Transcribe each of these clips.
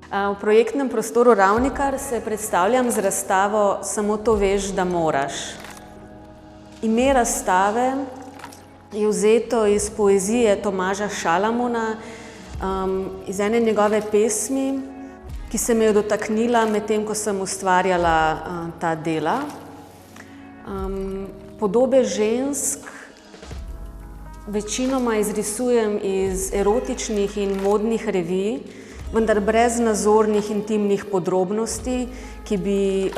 V projektnem prostoru Ravnikar se predstavljam z razstavo Samo to veš, da moraš. Ime razstave je vzeto iz poezije Tomaža Šalamuna, iz ene njegove pesmi, ki se me je dotaknila medtem, ko sem ustvarjala ta dela. Podobe žensk večinoma izrisujem iz erotičnih in modnih revij, vendar brez nazornih intimnih podrobnosti, ki bi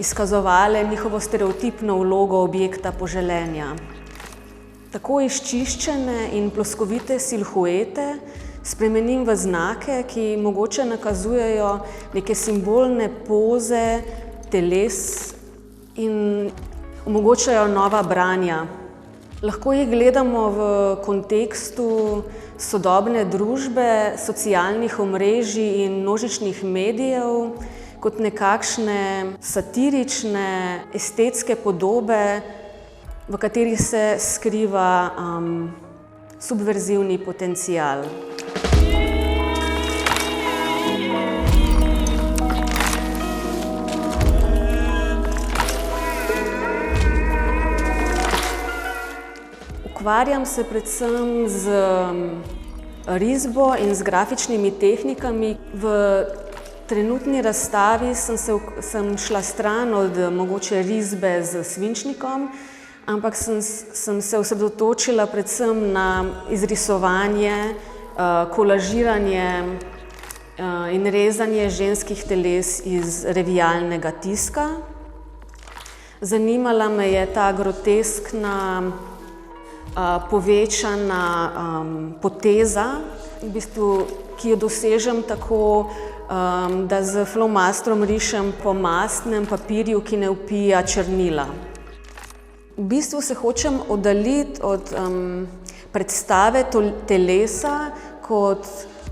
izkazovale njihovo stereotipno vlogo objekta poželenja. Tako izčiščene in ploskovite silhuete spremenim v znake, ki mogoče nakazujejo neke simbolne poze teles in omogočajo nova branja. Lahko jih gledamo v kontekstu sodobne družbe, socialnih omrežij in množičnih medijev kot nekakšne satirične, estetske podobe, v katerih se skriva subverzivni potencial. Ukvarjam se predvsem z risbo in z grafičnimi tehnikami. V trenutni razstavi sem šla stran od mogoče risbe z svinčnikom, ampak sem se osredotočila predvsem na izrisovanje, kolažiranje in rezanje ženskih teles iz revijalnega tiska. Zanimala me je ta groteskna, povečana poteza, v bistvu, ki jo dosežem tako, da z flomastrom rišem po mastnem papirju, ki ne vpija črnila. V bistvu se hočem oddaljiti od predstave telesa kot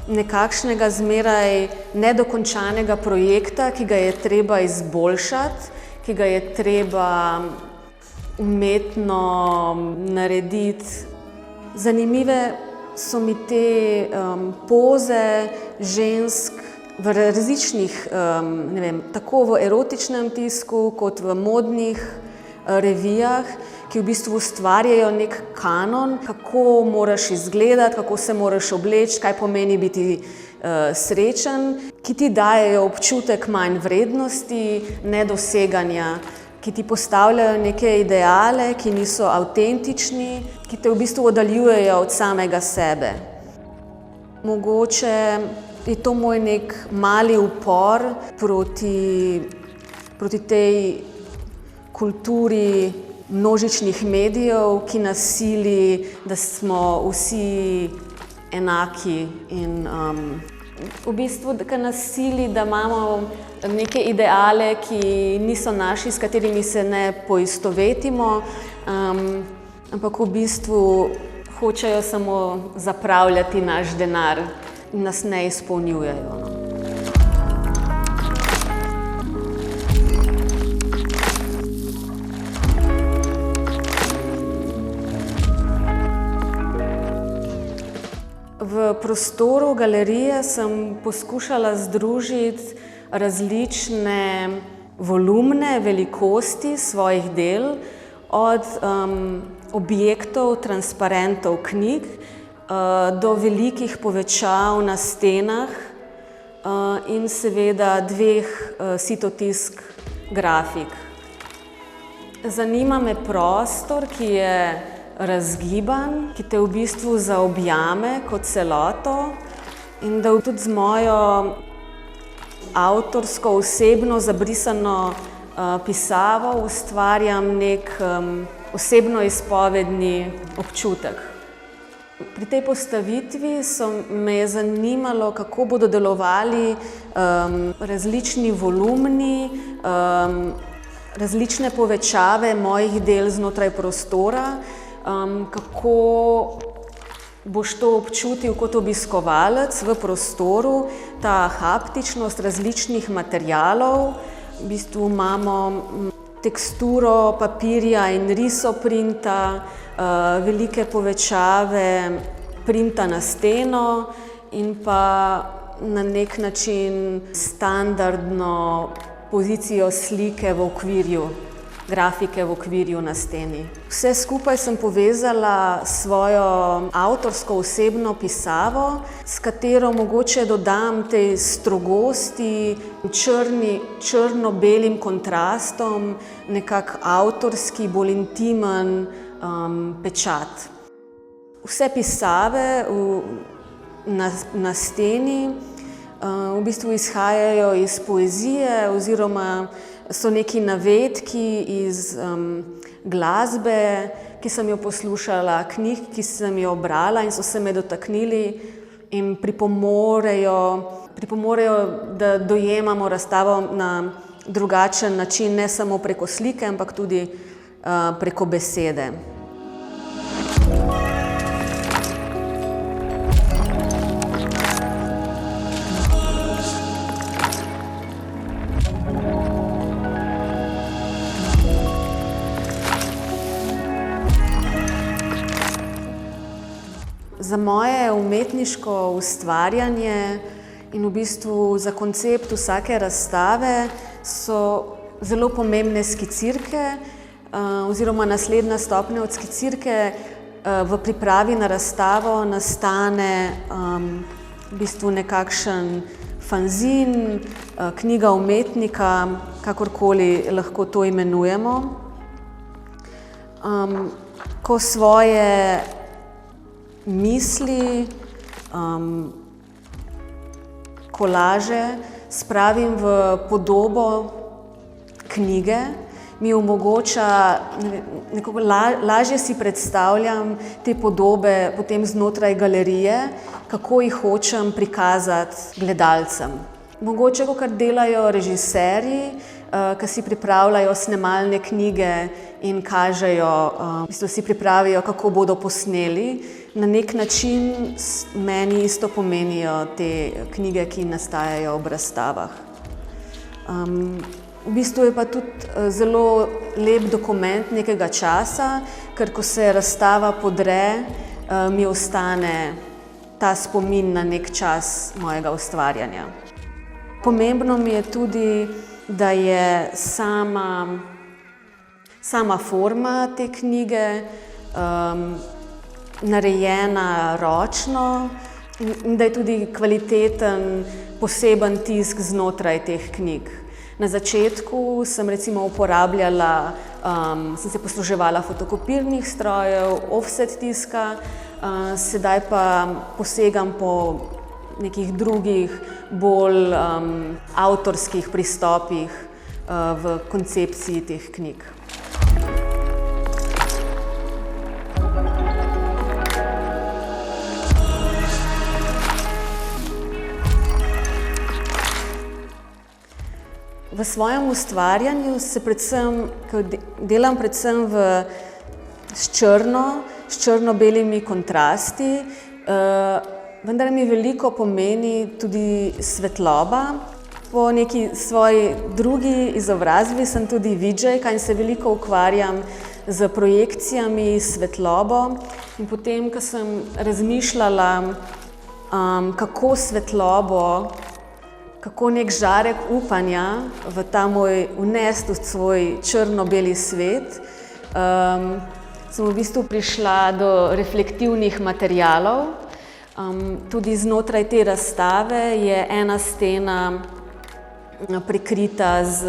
nekakšnega zmeraj nedokončanega projekta, ki ga je treba izboljšati, ki ga je treba umetno narediti. Zanimive so mi te poze žensk v različnih, tako v erotičnem tisku kot v modnih revijah, ki v bistvu ustvarjajo nek kanon, kako moraš izgledati, kako se moraš obleči, kaj pomeni biti srečen, ki ti dajejo občutek manj vrednosti, nedoseganja, ki ti postavljajo neke ideale, ki niso avtentični, ki te v bistvu oddaljujejo od samega sebe. Mogoče je to moj nek mali upor proti tej kulturi množičnih medijev, ki nas sili, da smo vsi enaki in v bistvu, ki nas sili, da imamo neke ideale, ki niso naši, s katerimi se ne poistovetimo, ampak v bistvu hočejo samo zapravljati naš denar in nas ne izpolnjujejo. V prostoru galerije sem poskušala združiti različne volumne, velikosti svojih del, od objektov, transparentov knjig do velikih povečav na stenah in seveda dveh sitotisk grafik. Zanima me prostor, ki je razgiban, ki te v bistvu zaobjame kot celoto in da tudi z mojo avtorsko, osebno zabrisano pisavo ustvarjam nek osebno izpovedni občutek. Pri tej postavitvi me je zanimalo, kako bodo delovali različni volumni, različne povečave mojih del znotraj prostora, kako boš to občutil kot obiskovalec v prostoru, ta haptičnost različnih materialov. V bistvu imamo teksturo papirja in risoprinta, velike povečave printa na steno in pa na nek način standardno pozicijo slike v okvirju, grafike v okvirju na steni. Vse skupaj sem povezala s svojo avtorsko osebno pisavo, s katero mogoče dodam tej strogosti, črno-belim kontrastom, nekak avtorski, bolj intimen pečat. Vse pisave na steni v bistvu izhajajo iz poezije oziroma so neki navedki iz glasbe, ki sem jo poslušala, knjig, ki sem jo brala in so se me dotaknili in pripomorejo, da dojemamo razstavo na drugačen način, ne samo preko slike, ampak tudi preko besede. Za moje umetniško ustvarjanje in v bistvu za koncept vsake razstave so zelo pomembne skicirke oziroma naslednja stopnja od skicirke. V pripravi na razstavo nastane v bistvu nekakšen fanzin, knjiga umetnika, kakorkoli lahko to imenujemo. Ko svoje misli, kolaže spravim v podobo knjige, mi omogoča, lažje si predstavljam te podobe potem znotraj galerije, kako jih hočem prikazati gledalcem. Mogoče, kakor delajo režiserji, ki si pripravljajo snemalne knjige in kažejo, v bistvu si pripravijo, kako bodo posneli. Na nek način meni isto pomenijo te knjige, ki nastajajo ob razstavah. V bistvu je pa tudi zelo lep dokument nekega časa, ker ko se razstava podre, mi ostane ta spomin na nek čas mojega ustvarjanja. Pomembno mi je tudi, da je sama forma te knjige narejena ročno in da je tudi kvaliteten, poseben tisk znotraj teh knjig. Na začetku sem recimo uporabljala, sem se posluževala fotokopirnih strojev, offset tiska, sedaj pa posegam po nekih drugih, bolj avtorskih pristopih v koncepciji teh knjig. V svojem ustvarjanju delam predvsem s črno-belimi kontrasti, vendar mi veliko pomeni tudi svetloba. Po neki svoji drugi izobrazbi sem tudi vidžejka in se veliko ukvarjam z projekcijami, svetlobo. In potem, ko sem razmišljala, kako svetlobo, kako nek žarek upanja v ta moj vnesti v svoj črno-beli svet, sem v bistvu prišla do reflektivnih materialov. Tudi znotraj te razstave je ena stena prekrita z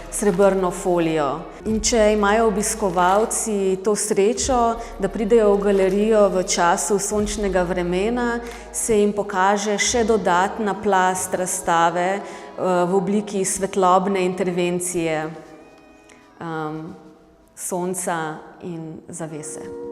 srebrno folijo. In če imajo obiskovalci to srečo, da pridejo v galerijo v času sončnega vremena, se jim pokaže še dodatna plast razstave v obliki svetlobne intervencije sonca in zavese.